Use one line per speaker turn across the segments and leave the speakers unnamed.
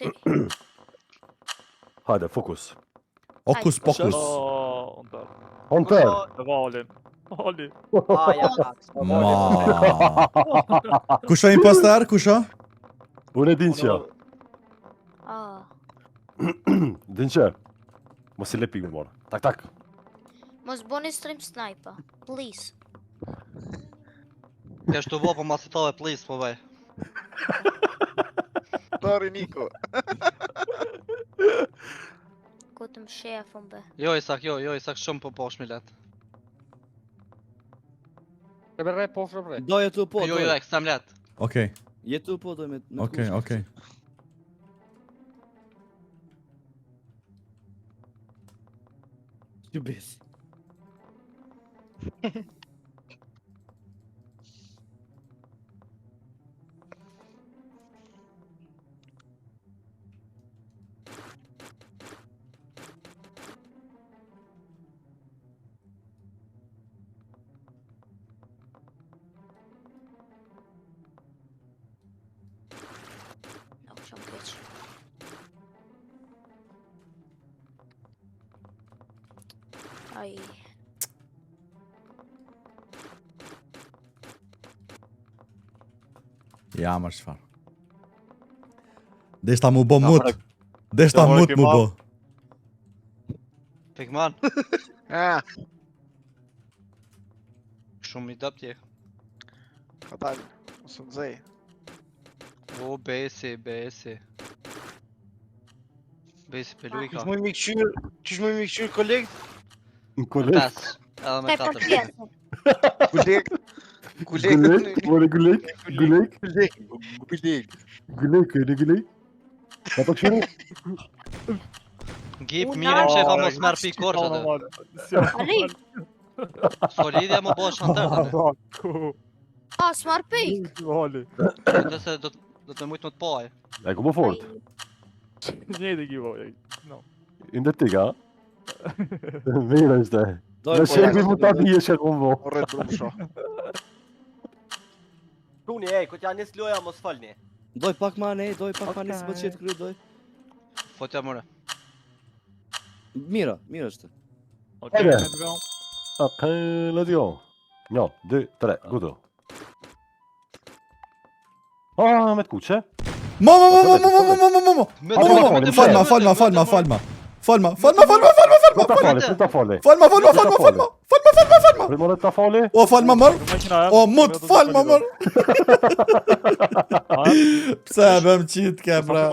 Ti.
Hajde, fokus.
Okus pokus.
Hunter.
Valin. Valin.
Ma. Kusha impostar, kusha?
Unë e din që. Din që. Mos I le pikën morë. Tak, tak.
Mos boni stream sniper, please.
Kesh të bo po ma citove please po vaj.
Sorry Niko.
Ku të më shefën be.
Jo Isak shumë po posh mi let.
Bre po bre.
Do jetu po.
Jo, ekstrem let.
Okej,
Jetu po do me.
okej.
Ju bes.
Nuk shumë keq. Ai.
Ja, më çfarë. Deshta mu bo mut. Deshta mut mu bo.
Pikman.
Ah,
Shumë I dop tje.
ka dalë. Mos u nxej.
O, besi. Besi peluika.
Qysh më mi këshyr kolekt?
Në kolek.
5. Edhe me 4.
Kolekt.
Gulek. More gulek. Gulek. Gulek. Ka të këshyri?
Gip mirëm shefa mos merr pi korç atë.
Ali.
Solidja më bosh Hunter atë.
Smart pick.
Valin.
Nëse do të mujt më të poj.
E ku më fort?
Njëri givo. No.
Inde tiga. Mira ishte. Në shepi më ta dhije që ku më bo.
Orret brumsho.
Kuni, ku t'ja nis loja mos falni.
Doj pak ma ne, doj pak ma ne se po të qetë kry, doj.
Fotja mëre.
Mira është.
Okej,
Hajde.
let's go.
Ok, let's go. 1, 2, 3, gudu. Me të kuqe.
Mo.
Me
Falma.
Ta fali. Primore ta fali.
O, falma mër. O, mut, falma mër. Pse e bëm qitë ke, bra.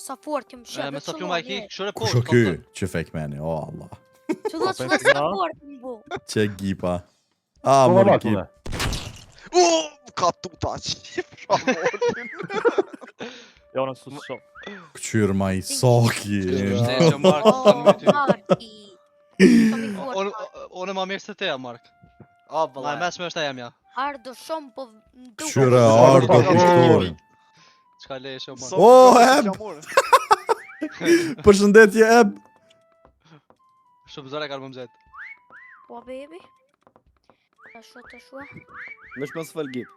Sa fort jam shef.
Me sa fjuma I ki, shure po.
Kusho ky, që fake mani, o Allah.
Që do të sa fort më bu.
Që gipa. A, mërë gip.
Ka tuta qip shamotin.
Jo në susho.
Këqyr ma I soki.
Shteshe Mark, sa në ty.
Marki.
Unë ma mirë se teja Mark.
O,
Ma e
bëllaj.
mesme është aja mja.
Ardo shumë po ndu.
Këqyre ardo kushtorin.
Qka leje shumë Mark.
O, Eb. Përshëndetje, Eb.
Shumë zore ka më mzet.
Po baby. Ta shua.
Më shmos fal gip.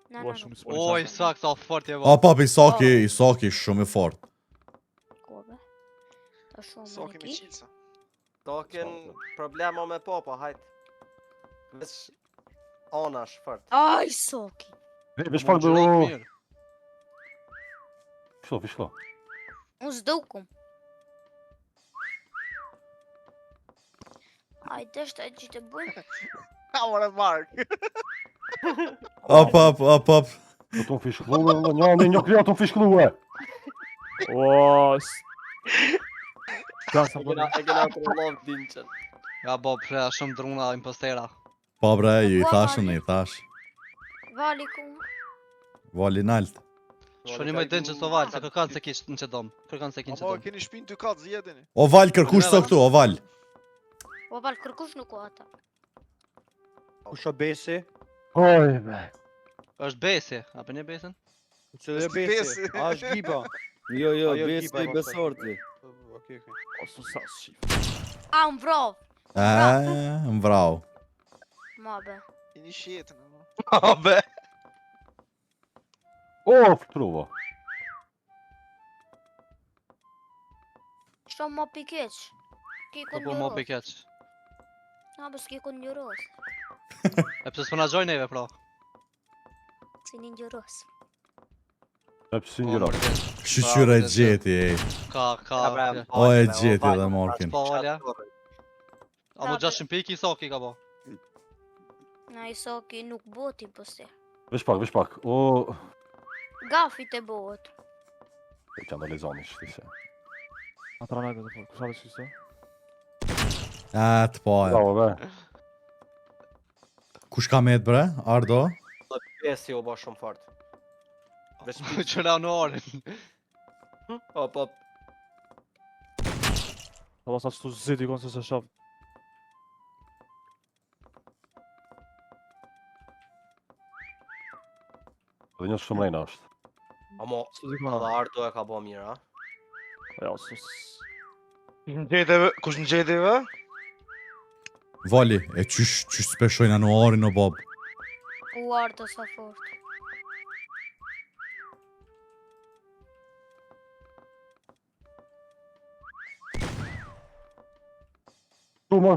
Na.
O, Isak, sa fort je
O,
ba.
papi, Isaki shumë I fort.
Kobe. Ta shua
Soki me
ki.
qilsa.
Token problema me popa, hajt. Vesh anash fort.
Ai soki.
Vesh pak do. Shlo.
Unë s'dukum. Hajde është e gjitë e bujnë.
Ore Mark.
Op.
Do të fishkluë, një krija të fishkluë.
O,
E kena të rëllov dinqen.
Ja bo, prea shumë druna impostera.
Po bre, ju I thash.
Vali ku.
Vali nalt.
Shoni më dënë që s'o valë, se kërkan se kish në që dom. Kërkan se kish në që
Ama
dom.
keni shpinë 2 katë zjedini.
O val kërkush së këtu, o val.
Po val kërkush nuk o ata.
Kusho besi?
Oj, be.
është besi, a për një besin?
Cëllë
Është
besi?
besi.
A është gipa?
Jo,
Ajo
besi
gipa,
I besorti.
Okej.
o su sa shif.
A, më vrov.
Më vrau.
Ma be.
I një shetën.
A be!
O, truva.
Shumë ma pikeq. Ki
Po
kun
po mobi
njëros.
keq.
Na, bës ki kun njëros.
E pse s'po na gjoj neve pra?
Si një njëros.
E pësi
Po,
njëra.
mor, keq.
Shqyqyre e gjeti, ej.
Ka.
O e gjeti dhe Morkin.
Po valja. A mu 600 piki Saki ka po.
Na i Saki nuk boti posti.
Vesh pak. O,
Gafit e bot.
e që analizoni shtise.
Atra najbe të po. Kusha dhe shkiste?
Të po e.
Bravo, be.
Kush ka met bre? Ardo?
Pesi u bë shumë fort. Vesh
Qëra në orin.
hop.
Ta basa qëtu zidi konë se se shaf.
Dhe një shumë rejna është.
Amo,
Së di kona.
edhe Ardo e ka bë mirë, ha?
Ja, sus.
Kush në gjeteve?
Vali, e qysh speshojna në orin o bob.
U artë sa fort.
Tu, më.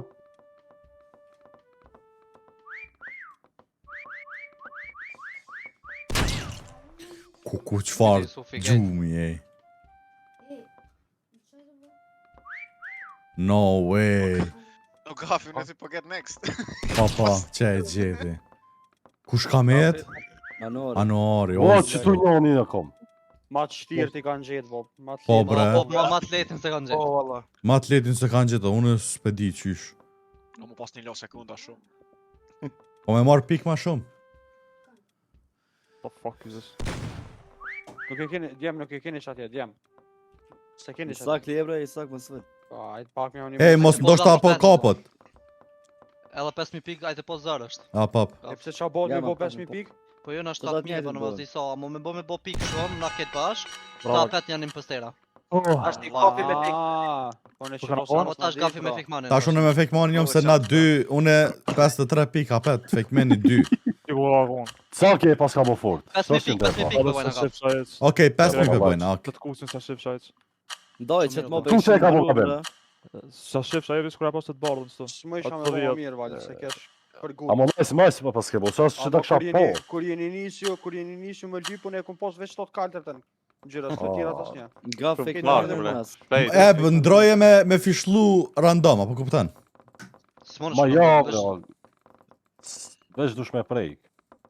Ku qfar
Sufi gate.
gjumi, ej. No way.
Nuk gafi, nësi po get next.
Pa, që e gjeti. Kush ka met?
Anor.
Anori,
O,
o.
që tu një një kom.
Ma të shtirë ti kanë gjetë, Bob. Ma të
Po,
shtirë.
bre.
Po ma të letin se kanë
Po,
gjetë.
valla.
Ma të letin se kanë gjithë, unë s'pedi qysh.
Në mu pas një lo sekunda shumë.
Po me marrë pik ma shumë.
The fuck is this?
Nuk e keni, djem nuk e keni çatje, djem. Se keni çatje.
Isak liebra, Isak më sfit.
Po, ajt pak me unë.
Ej, mos ndoshta po kapët.
Edhe 5000 pik ajte po zër është.
A, pap.
E pse qa bot
Ja,
me
ma,
bo
pak
5000
me
pik?
Po jo në
Po do
7000 po
t'njejtën
në
bëhen.
vazi sa, mo me bo pik shumë, na ketë bash.
Bravo.
Ta 5 janë impostera.
Ashtë i kafi me pik.
Po në
Po
shiro
kanë
sa
orë?
Po tash gafi me fikmanin.
Tash unë me fekmani njëm se na 2, une 53 pika, pet, fekmeni 2.
Ti ku lagon.
Sa ke pas ka më fort?
5000 pik, 5000 pik po
Edhe
bojna
se
ka.
shif shajec.
Okej, 5
Ja,
pikë
po,
bëjnë, ok.
Këtë kusin sa shif shajec.
Ndoj, që t'mo
Tu që e ka bo kabel?
Sa shif shajec kur e pas të bardhën së.
S'më isha me
Ato
bo
vjet.
mirë, valë, se kesh për
A
gut.
më majs pa pas ke bo, sa që ta kësha po.
Kur jeni nisju me gjypun e kum pos veç 7 kaltërtën. Gjyra, s'të tjera tas një.
Nga fake
Marrë,
marrë
bre.
nas.
E, ndroje me fishlu random, apo kuptan?
S'monë
Ma
shumë.
ja,
vesh-
bro. Veç dush me prej.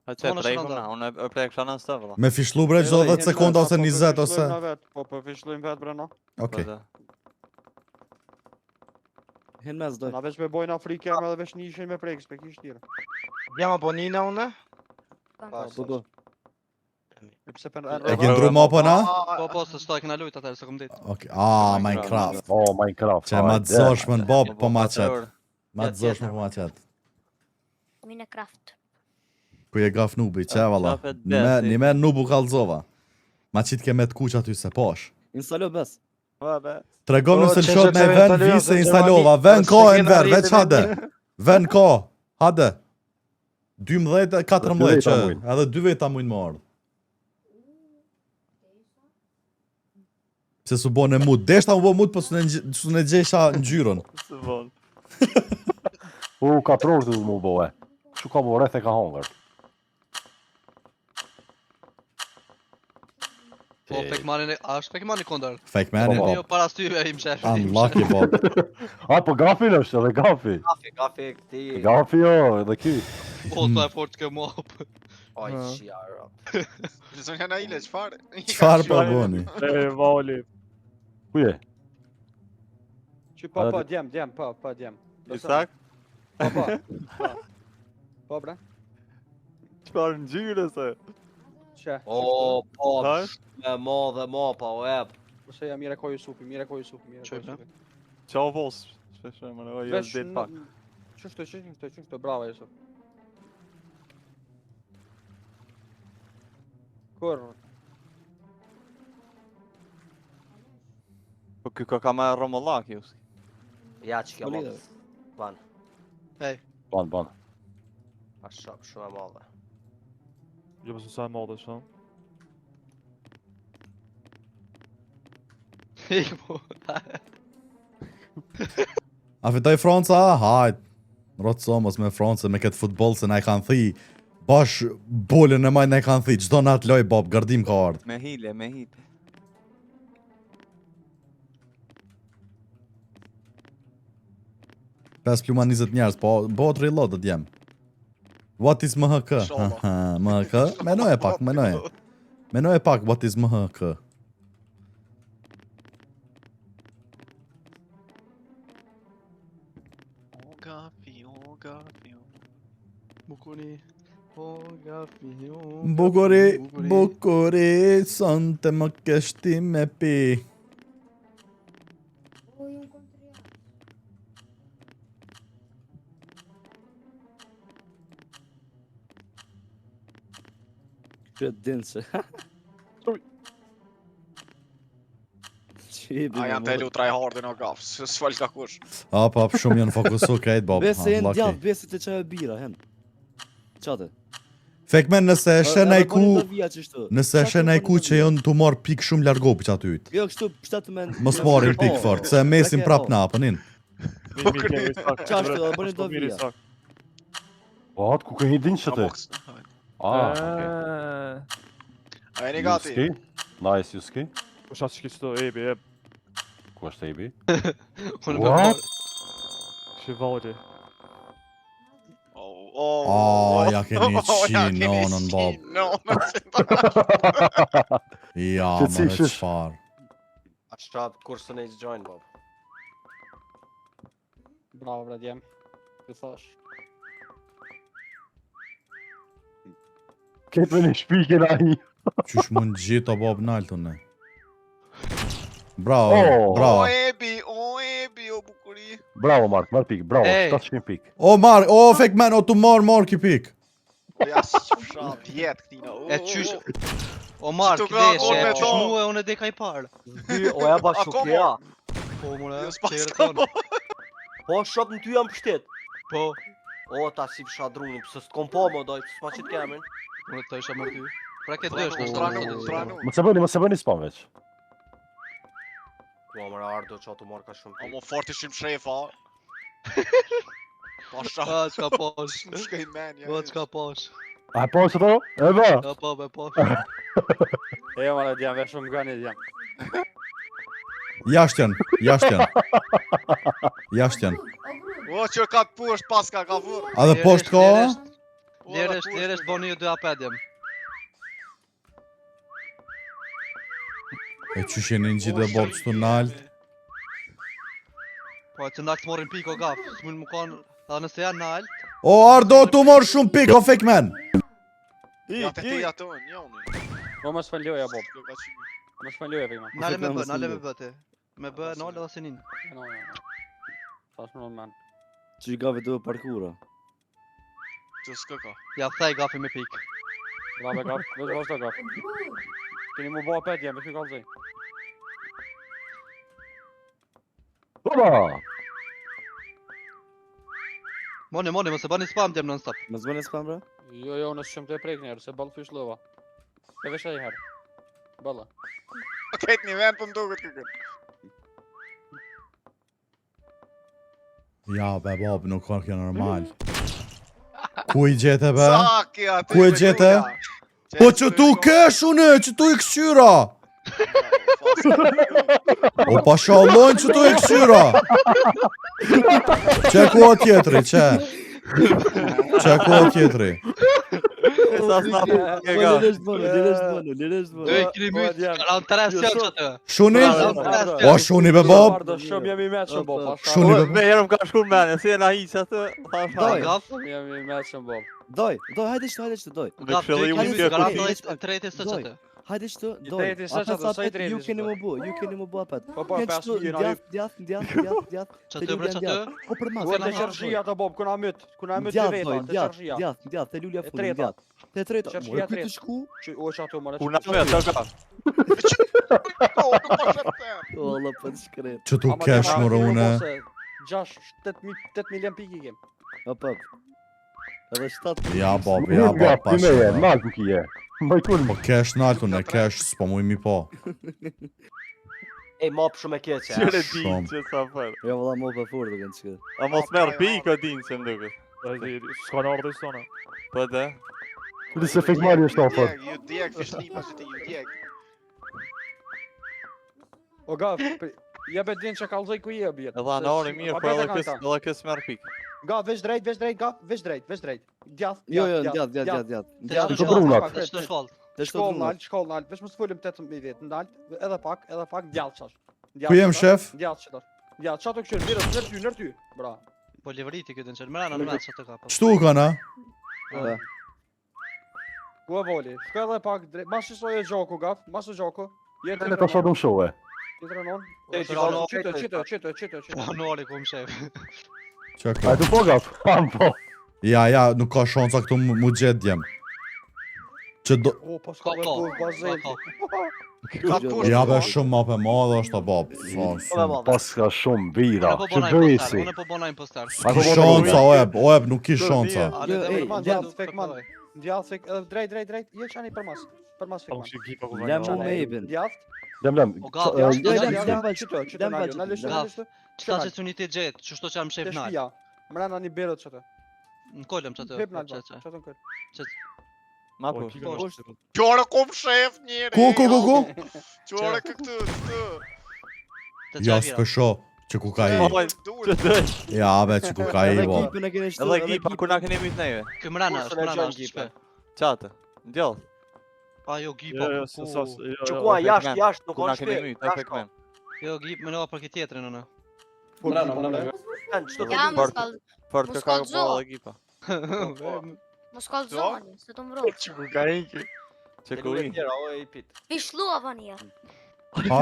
S'monë shumë nda.
unë e prej kësha në stëvë,
Me fishlu bre çdo 10 sekonda ose 20 ose...
Po, po fishlojmë vetë bre no.
Okej.
Hen mes doj.
Na veç me bojnë Afrike, me edhe veç nishin me prej, s'pe kish tjera.
Jam abonina une?
Po do.
E pse për
E ke ndru ma po na?
Po se s'ta e këna lujt atër se kom dit.
Okej. Minecraft.
O, Minecraft.
Që ma të zoshme në bob, po ma qëtë. Ma të zoshme po ma qëtë.
Minecraft.
Ku je gaf nubi, që valla. Një me nubu kalzova. Ma qitë ke me të kuq aty se posh.
Instalo bes.
Tregom
Po,
nëse
që
lëshot me
se
ven
instalova,
vi se
se
instalova.
Gjermani-
Ven
se
ko
kena
Enver,
rritë
veç
me
hade.
një.
Ven ko, hade. 12, 14 që,
veta mujnë.
edhe 2 veta mujnë më ardhë. Pse su bo në mut, deshta u bo mut, po su në gjesha në gjyrën.
U, 4 orë të mu bo e. Shu ka bo rreth e ka hongër.
Po fekmanin, a është fekmani kondër?
Fake mani,
Po,
Jo para styve im shef.
unlucky, bob.
A, po gafi në është, edhe gafi.
Kafi këti.
Gafi jo, edhe ky.
Po sa e fort që mop.
Oj, qia,
Zonja na ile, qfar?
Qfar po boni?
E vali.
Ku je?
Që po, po, djem, po, djem.
Isak?
Po, po. Po, bre.
Qfar në gjyre se?
Që?
O, po, me mo dhe mo, pa o eb.
Ose ja mire ko Jusufi, mire ko Jusufi.
Qa vos? Shpeshme, në
Vesh Qështu, bravo Jusuf. Kur?
Po ky ka me romollak, ju. Ja, që kjo
Solide.
Ban,
Ban.
a shumë e madhe.
Jo pësë sa e modë është,
Ik po.
A fitoj Franca? Hajt. Rotë somos me Francë me këtë futboll se na i kanë thi. Bash bolën e maj na i kanë thi. Çdo natë loj bab, gardim ka ardhur.
Me hile, me hile.
Pes pluma 20 njerëz, po bëhet reload djem. What is MHK? Haha, MHK? Menoj pak, menoj. Menoj pak what is MHK. Bukuri, sante më keshti me pi.
Këtë dinë se.
A janë të lu tryhardin o gaf, s'fal ka kush.
Hap, shumë janë fokusu krejt, bab.
Besi jenë djath, besi të qaj e bira, hen. Qate?
Fekmen, nëse e shen ai ku... Nëse e shen ai ku që jonë të marrë pik shumë largo për qatë ytë.
Jo, kështu, pështetë me...
Mos marrin pik fort, se mesin prap na, pënin.
Qashtë, do bëni do vija.
Po, atë ku ke hidin që të?
A e një gati?
Nice, ju ski?
Po shatë që kështu, ebi, eb.
Ku është ebi?
What?
Shivali.
Ja keni qi nonën, bab. Ja, më në qfar.
A shtratë kursën e join, Bob.
Bravo, bre, djem. Ju thash.
Ketë me një shpikin aji.
Qysh mund gjithë o bab naltën, ne. Bravo, bravo.
O ebi, o bukuri.
Bravo, Mark, marr pik, bravo, 700 pik.
O, Mark, o, Fekmen, o, tu marr ki pik.
Ja, s'fshat, jetë këtina.
E qysh... O Mark, deshe, e qysh mu e unë e deka i parë.
O ja ba shukja.
Po, mure,
s'pas
qërë
ka
tonë.
Po, shok në ty jam pështet.
Po,
O, ta si fshat druni, pëse s'kom po më doj, s'pa qit kemin.
unë të isha mërë ty. Pra këtë dhe është,
Tranu.
Më se bëni spam veç.
Po, mërë ardo që atu marrë ka shumë
A
pi.
mo forti shim shefa. Pasha.
A, qka posh.
Më shkej men, ja.
Po, qka posh.
A po që to? E ba?
Ja, po, be posh.
E jo, mara, djem, vesh shumë gani, djem.
Jashtjen. Jashtjen.
O, që ka të pusht, paska ka vur.
A dhe posht ka?
Lirësht, boni ju 2 apedjem.
E qysh jeni në gjithë dhe bërë qëtu nalt?
Po, që nalt morin pik o gaf, s'mund më konë, edhe nëse janë nalt.
O, Ardo, tu morë shumë pik, o Fekmen.
Ja të ti ato, njoni.
Po më s'faljoja, Bob. Më s'faljoja, Fekman.
Nale me bë ti. Me bë, nale dhe senin.
No. Tash më men.
Që i gave të parkura.
Që s'ka ka.
Ja thej gafi me pik.
Bravo, gaf. Vesh vazhdo, gaf. Keni mu bo apet, djem, vesh mi kallëzoj.
Oba!
Moni, mëse bani spam djem non-stop.
Më zbën e spam, bra?
Jo, nësë shumë të e prek njerë, se ballë fysh lova. E vesh e i herë. Balla.
Këtë një vend për më duket këkët.
Ja, be, bab, nuk ka kjo normal. Ku i gjete, be?
Saki aty.
Ku e gjete? Po që tu kesh une, që tu i këqyra! O pashallojnë që tu i këqyra! Që ku o tjetëri, që? Që ku o tjetëri?
Liresht bënë.
Do e kini mytë, kanë të resjel që të.
Shuni? O, shuni, be, bab?
Shumë jam i meqëm, Bob.
Shuni, be, bab?
herëm ka shkur mene, si e na hi që atë.
Gaf,
Jam i meqëm, Bob.
Doj, hajde qëtë, doj.
gaf, do e kini mytë, kanë të trejti së që të.
Hajde qëtë,
I
doj.
drejti sa që të, sa i drejti
Ju
që
keni
të.
më bu apet.
Po, 5 mijë,
Djath.
Që të bre që të?
Po për mas.
Ku e të qërshia të, Bob, kuna myt të veta, të qërshia.
Djath, të lulja
E
fundin,
treta.
djath. Të treta,
Qërshia
more, ku
treta.
të shku?
O që ato, mërë.
Kuna me, të ka. O, nuk po shëtë.
O, Allah, për shkret.
Që tu kesh, mërë une?
8 milion pik i kem.
Op. Edhe 7.
Ja, bab,
Ti me je, nalt nuk i je. Mbajtun
Po kesh naltën, e kesh, s'po mu i mi po.
Ej, map shumë e keqe.
Qire din
Shumë.
që sa fër.
Jo valla më pa furtë kanë çka.
A mos merr pikë din që më duket.
S'ka në ardhë sona.
Po dhe.
Kudi se fake Mario është ofër.
Ju djeg, fishnipa që ti ju djeg.
O gaf, jebe din që kallzoj ku je bjet.
Edhe anari mirë, po edhe kës merr pikë.
Gaf, veç drejt, gaf, veç drejt. Djath,
Jo, djat.
Djath,
Çdo
brunat.
Çdo shkollë.
Të
Shkoll nalt, veç mos folim 18 vet, nalt, edhe pak, djath çash.
Ku jem shef?
Djath çato. Djath çato kështu, mirë, nër ty. Bra.
Po livriti këtë në mrena në mes çfarë ka.
Çtu kana?
Ku e voli? Shko edhe pak drejt. Mas shoj e gjoku gaf, mas e gjoku. Jetë
Ne tash do shohë.
trenon. Çito.
Anori kum shef.
Çka
A
ka?
do po gaf? Po.
Ja, nuk ka shansa këtu mu gjet djem. Që do...
O, po s'ka dhe ku bazen.
Ja be shumë ma për madhe është a bab.
Pas ka shumë bira.
Unë po
Që
bona
bëjsi.
Unë po bona impostar.
Ki shansa, ojeb, nuk ki shansa.
Djath, fake man. Djath, fake, edhe drejt. Je qani për mas
Po
fake man.
kështë gipa ku
Lem
vajnë.
mu me ibin.
Djath,
Lem.
O gaf,
çito, na lështu.
çta që uniti jet, çështo që am shef nal.
Shpia. Mrena një berët çato.
Në kolëm çatë.
Hip nal, çato në kol.
Ma
Po,
po.
kika në është.
Qore kum shef njeri.
Ku?
Qore këtu.
Ja s'pesho, që ku ka i. Ja be, që ku ka i,
Edhe
bab.
ekipën e kene shtu.
Edhe ekipa ku na keni myt neve.
Kë mrena është shpe.
Çatë. Ndjell.
Jo gipa.
Jo, s'as.
Që ku jashtë, nuk
Ku na
ka
keni
shpe.
myt, efekt men.
Jo gip më nova për këtë tjetrin unë.
Ja,
Fort
Mos
ka ka
kallzo.
po ekipa.
mos kallzoni, se të mbroj.
Që ku ka iki. Që ku i.
Vishluava një.
Ha?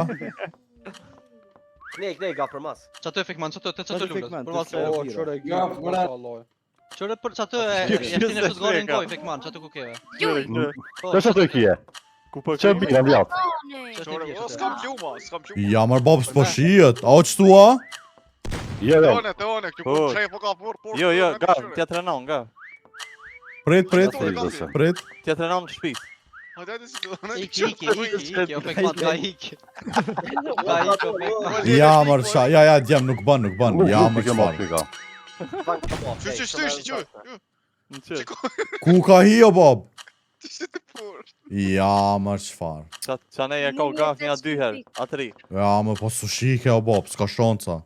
Knej, ga për mas.
Çatë efekt man, çatë lulës. Për mas.
O, çore gaf, Allah.
Çore për çatë jashtin e futbollit goj efekt man, çatë ku keve.
Tash ato kje.
Ku po
Që bira ndjall.
Qore, s'kam pluma.
Ja mër bab s'po shijet, a o qëtu a?
Jo,
Teone, këtu kum shef po ka por.
Jo, ga, t'ja trenon, ga.
Prit,
T'ja trenon në shtëpi.
Iki, efekt man ka iki. Ka iki.
ja mër qa, ja, djem, nuk ban, ja mër qëfar.
Që.
Ku ka hi o bab?
Që të por.
Ja mër qëfar.
Qa ne e ka gaf një 2 herë, a 3.
Ja mër po su shike o bab, s'ka shanca.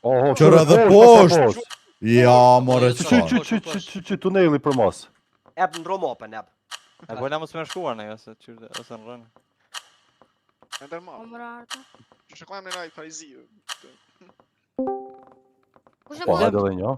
Oho,
Qërë edhe posht. Ja mër e qëfar.
Që tuneli për mos.
Ep në Romopën, ep.
E po na mos më shkuar ne, ose në rënë.
Ndërma.
Omrarta.
Që shkojmë në raj farizi.
Kush e
Po,
bën?
hajde edhe një.